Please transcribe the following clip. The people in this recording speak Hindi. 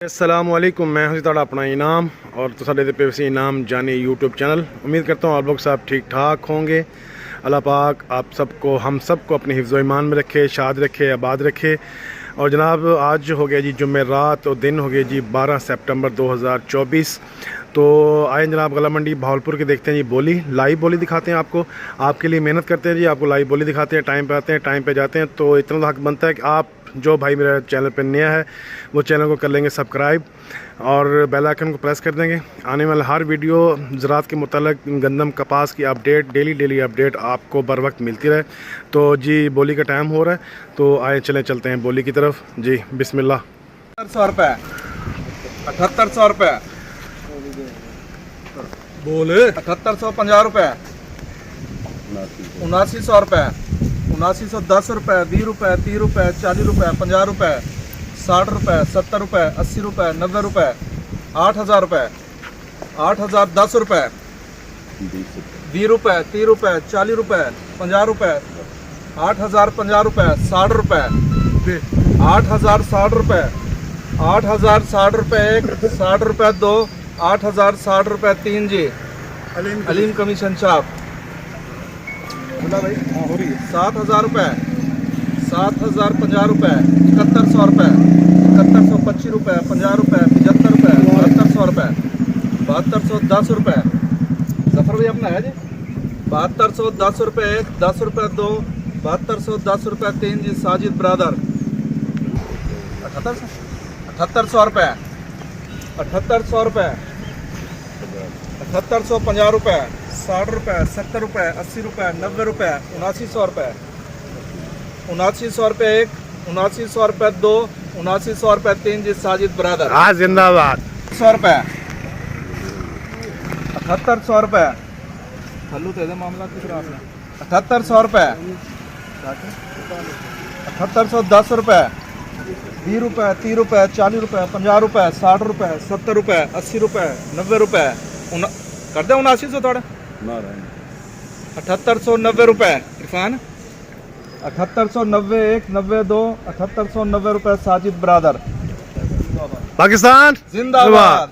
अस्सलामुअलैकुम, मैं हूं ਤੁਹਾਡਾ अपना इनाम और तो साढ़े पे वैसे इनाम जानी यूट्यूब चैनल। उम्मीद करता हूं आप लोग सब ठीक ठाक होंगे। अल्लाह पाक आप सबको हम सबको अपने हिफ्ज़ ईमान में रखे, शाद रखे, आबाद रखे। और जनाब आज हो गया जी जुमेरात और दिन हो गया जी 12 सितंबर 2024। तो आए जनाब गला मंडी भावलपुर के देखते हैं जी बोली, लाइव बोली दिखाते हैं आपको। आपके लिए मेहनत करते हैं जी, आपको लाइव बोली दिखाते हैं। टाइम पे आते हैं, टाइम पे जाते हैं। तो इतना तो हक बनता है कि आप जो भाई मेरे चैनल पर नया है वो चैनल को कर लेंगे सब्सक्राइब और बेल आइकन को प्रेस कर देंगे। आने वाला हर वीडियो ज़राअत के मुतालिक गंदम कपास की अपडेट डेली अपडेट आपको बर वक्त मिलती रहे। तो जी बोली का टाइम हो रहा है, तो आए चलते हैं बोली की तरफ जी। बिस्मिल्लाह। 7800 रुपये, 7800 रुपये बोले 7850 रुपये, 7900 रुपये, 7910 रुपये, 20 रुपये, 30 रुपये, 40 रुपये, 50 रुपये, 60 रुपये, 70 रुपये, 80 रुपये, 90 रुपये, 8000 रुपये, 8010 रुपये, 20 रुपये, 30 रुपये, 40 रुपये, 50 रुपये, 8050 रुपये, 60 रुपये, 8060 रुपये, 8060 रुपये एक, 60 रुपये दो, 8060 रुपये तीन जी। अलीम कमीशन छाप भाई हो रही है। 7000 रुपये, 7050 रुपये, 7100 रुपये, 7125 रुपये, 50 रुपये, 75 रुपये, 7200 रुपये, 7210 रुपये। जफर भाई अपना है जी। 7210 रुपये एक, 10 रुपये दो, 7210 रुपये तीन जी। साजिद ब्रदर 7800 रुपये, 7800 रुपये, 7850 रुपये, 60 रुपये, 70 रुपये, 80 रुपये, 90 रुपये, 7900 रुपये, 7900 रुपये एक, 7900 रुपये दो, 7900 रुपये तीन जी। साजिद ब्रदर हाँ जिंदाबाद। 100 रुपये, 7800 रुपये हल्लू तो मामला किस रहा आपने। 7800 रुपये, 7810 रुपये, 20 रुपये, 30 रुपये, 40 रुपये, 50 रुपये, 60 रुपये, 70 रुपये, 80 रुपये, 90 रुपये, कर दे 7900 थोड़ा। 7890 रुपये इरफान, 7890 एक, 92, 7890 रुपये। साजिद ब्रदर पाकिस्तान जिंदाबाद।